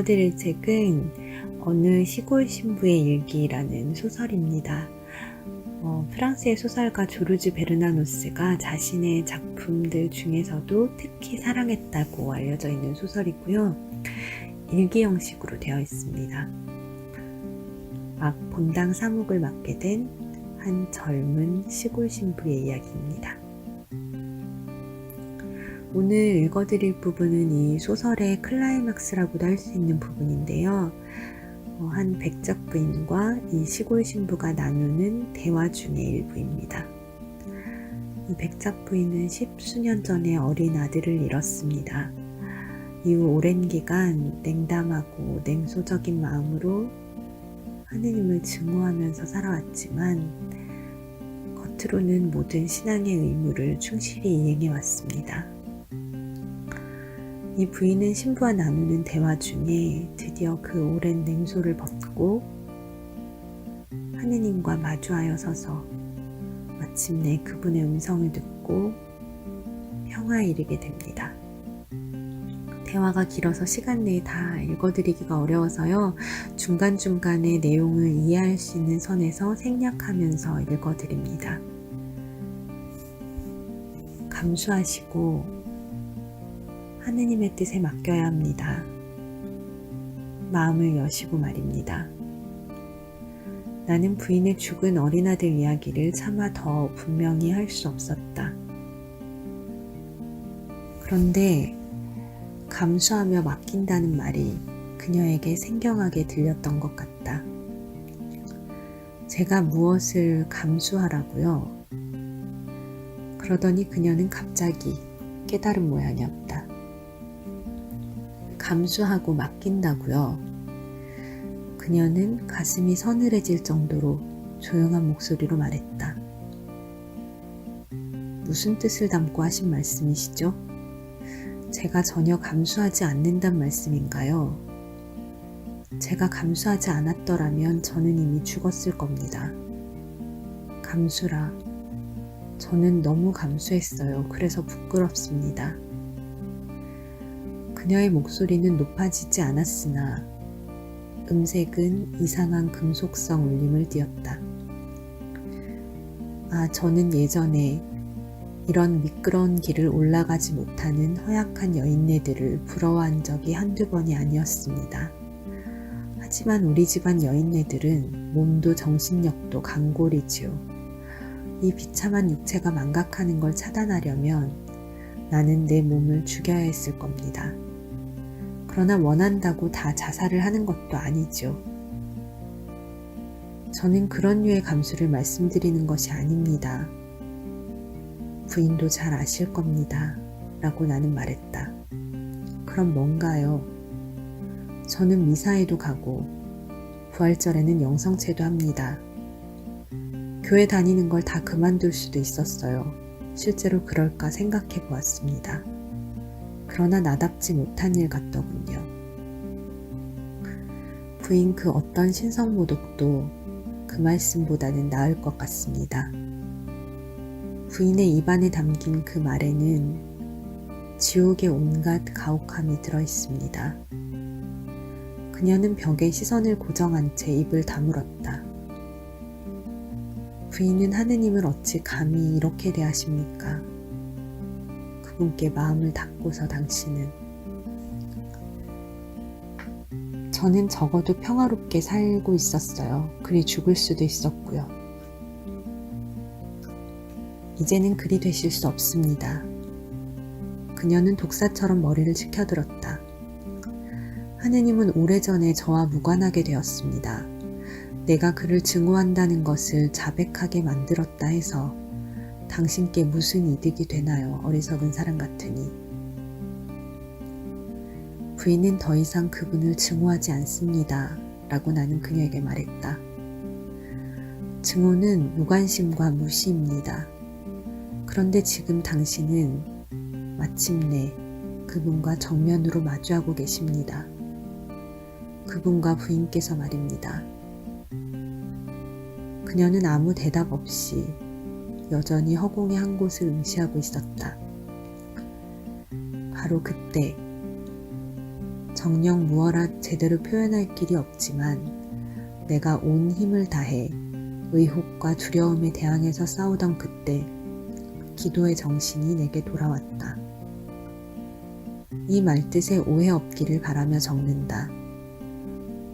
읽어드릴 책은 어느 시골 신부의 일기라는 소설입니다. 프랑스의 소설가 조르주 베르나노스가 자신의 작품들 중에서도 특히 사랑했다고 알려져 있는 소설이고요. 일기 형식으로 되어 있습니다. 막 본당 사목을 맡게 된 한 젊은 시골 신부의 이야기입니다. 오늘 읽어드릴 부분은 이 소설의 클라이막스라고도 할 수 있는 부분인데요. 한 백작 부인과 이 시골 신부가 나누는 대화 중의 일부입니다. 이 백작 부인은 10수년 전에 어린 아들을 잃었습니다. 이후 오랜 기간 냉담하고 냉소적인 마음으로 하느님을 증오하면서 살아왔지만 겉으로는 모든 신앙의 의무를 충실히 이행해 왔습니다. 이 부인은 신부와 나누는 대화 중에 드디어 그 오랜 냉소를 벗고 하느님과 마주하여 서서 마침내 그분의 음성을 듣고 평화에 이르게 됩니다. 대화가 길어서 시간 내에 다 읽어드리기가 어려워서요. 중간중간에 내용을 이해할 수 있는 선에서 생략하면서 읽어드립니다. 감수하시고 하느님의 뜻에 맡겨야 합니다. 마음을 여시고 말입니다. 나는 부인의 죽은 어린아들 이야기를 차마 더 분명히 할 수 없었다. 그런데 감수하며 맡긴다는 말이 그녀에게 생경하게 들렸던 것 같다. 제가 무엇을 감수하라고요? 그러더니 그녀는 갑자기 깨달은 모양이었다. 감수하고 맡긴다고요? 그녀는 가슴이 서늘해질 정도로 조용한 목소리로 말했다. 무슨 뜻을 담고 하신 말씀이시죠? 제가 전혀 감수하지 않는단 말씀인가요? 제가 감수하지 않았더라면 저는 이미 죽었을 겁니다. 감수라. 저는 너무 감수했어요. 그래서 부끄럽습니다. 그녀의 목소리는 높아지지 않았으나 음색은 이상한 금속성 울림을 띠었다. 저는 예전에 이런 미끄러운 길을 올라가지 못하는 허약한 여인네들을 부러워한 적이 한두 번이 아니었습니다. 하지만 우리 집안 여인네들은 몸도 정신력도 강골이지요. 이 비참한 육체가 망각하는 걸 차단하려면 나는 내 몸을 죽여야 했을 겁니다. 그러나 원한다고 다 자살을 하는 것도 아니죠. 저는 그런 류의 감수를 말씀드리는 것이 아닙니다. 부인도 잘 아실 겁니다. 라고 나는 말했다. 그럼 뭔가요? 저는 미사에도 가고 부활절에는 영성체도 합니다. 교회 다니는 걸 다 그만둘 수도 있었어요. 실제로 그럴까 생각해 보았습니다. 그러나 나답지 못한 일 같더군요. 부인 그 어떤 신성모독도 그 말씀보다는 나을 것 같습니다. 부인의 입안에 담긴 그 말에는 지옥의 온갖 가혹함이 들어있습니다. 그녀는 벽에 시선을 고정한 채 입을 다물었다. 부인은 하느님을 어찌 감히 이렇게 대하십니까? 그분께 마음을 닫고서 당신은 저는 적어도 평화롭게 살고 있었어요. 그리 죽을 수도 있었고요. 이제는 그리 되실 수 없습니다. 그녀는 독사처럼 머리를 치켜들었다. 하느님은 오래전에 저와 무관하게 되었습니다. 내가 그를 증오한다는 것을 자백하게 만들었다 해서 당신께 무슨 이득이 되나요? 어리석은 사람 같으니. 부인은 더 이상 그분을 증오하지 않습니다. 라고 나는 그녀에게 말했다. 증오는 무관심과 무시입니다. 그런데 지금 당신은 마침내 그분과 정면으로 마주하고 계십니다. 그분과 부인께서 말입니다. 그녀는 아무 대답 없이 여전히 허공의 한 곳을 응시하고 있었다. 바로 그때 정녕 무어라 제대로 표현할 길이 없지만 내가 온 힘을 다해 의혹과 두려움에 대항해서 싸우던 그때 기도의 정신이 내게 돌아왔다. 이 말뜻에 오해 없기를 바라며 적는다.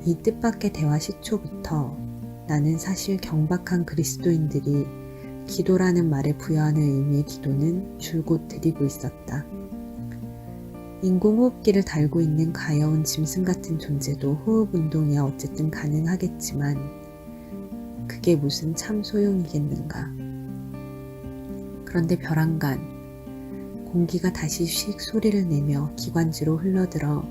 이 뜻밖의 대화 시초부터 나는 사실 경박한 그리스도인들이 기도라는 말에 부여하는 의미의 기도는 줄곧 드리고 있었다. 인공호흡기를 달고 있는 가여운 짐승 같은 존재도 호흡 운동이야 어쨌든 가능하겠지만 그게 무슨 참 소용이겠는가. 그런데 벼랑간 공기가 다시 휙 소리를 내며 기관지로 흘러들어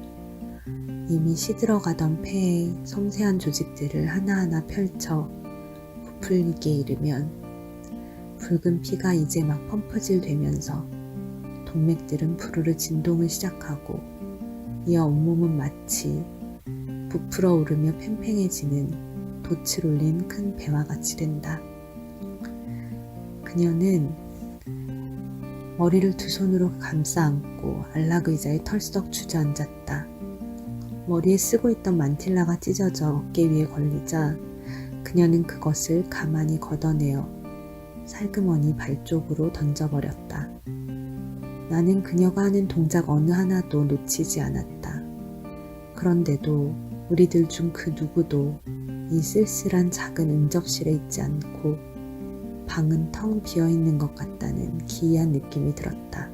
이미 시들어가던 폐의 섬세한 조직들을 하나하나 펼쳐 부풀리게 이르면 붉은 피가 이제 막 펌프질 되면서 동맥들은 부르르 진동을 시작하고 이어 온몸은 마치 부풀어 오르며 팽팽해지는 돛을 올린 큰 배와 같이 된다. 그녀는 머리를 두 손으로 감싸 안고 안락의자에 털썩 주저앉았다. 머리에 쓰고 있던 만틸라가 찢어져 어깨 위에 걸리자 그녀는 그것을 가만히 걷어내어 살그머니 발 쪽으로 던져버렸다. 나는 그녀가 하는 동작 어느 하나도 놓치지 않았다. 그런데도 우리들 중 그 누구도 이 쓸쓸한 작은 응접실에 있지 않고 방은 텅 비어있는 것 같다는 기이한 느낌이 들었다.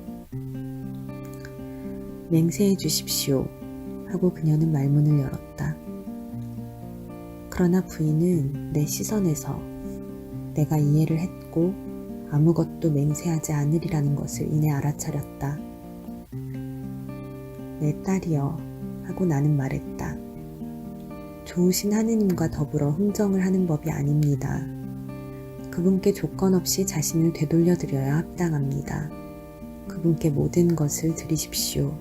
맹세해 주십시오 하고 그녀는 말문을 열었다. 그러나 부인은 내 시선에서 내가 이해를 했고 아무것도 맹세하지 않으리라는 것을 이내 알아차렸다. 내 딸이여 하고 나는 말했다. 좋으신 하느님과 더불어 흥정을 하는 법이 아닙니다. 그분께 조건 없이 자신을 되돌려 드려야 합당합니다. 그분께 모든 것을 드리십시오.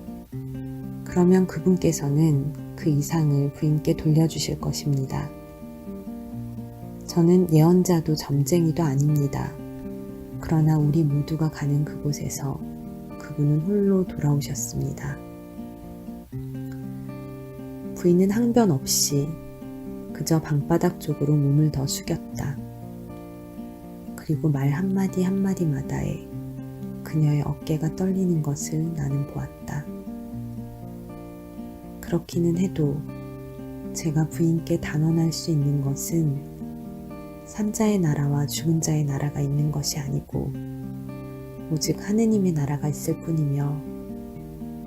그러면 그분께서는 그 이상을 부인께 돌려주실 것입니다. 저는 예언자도 점쟁이도 아닙니다. 그러나 우리 모두가 가는 그곳에서 그분은 홀로 돌아오셨습니다. 부인은 항변 없이 그저 방바닥 쪽으로 몸을 더 숙였다. 그리고 말 한마디 한마디마다에 그녀의 어깨가 떨리는 것을 나는 보았다. 그렇기는 해도 제가 부인께 단언할 수 있는 것은 산자의 나라와 죽은 자의 나라가 있는 것이 아니고 오직 하느님의 나라가 있을 뿐이며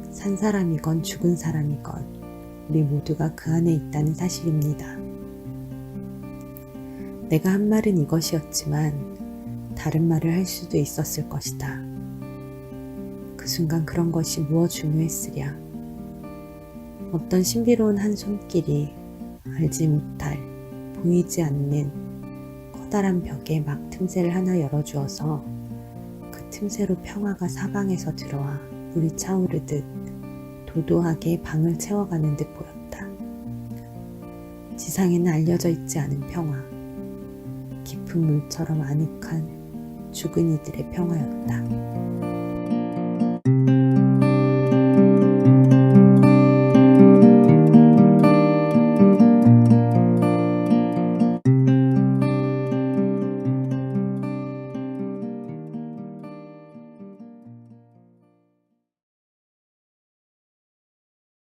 산 사람이건 죽은 사람이건 우리 모두가 그 안에 있다는 사실입니다. 내가 한 말은 이것이었지만 다른 말을 할 수도 있었을 것이다. 그 순간 그런 것이 무엇 중요했으랴. 어떤 신비로운 한 손길이 알지 못할, 보이지 않는 커다란 벽에 막 틈새를 하나 열어주어서 그 틈새로 평화가 사방에서 들어와 물이 차오르듯 도도하게 방을 채워가는 듯 보였다. 지상에는 알려져 있지 않은 평화, 깊은 물처럼 아늑한 죽은 이들의 평화였다.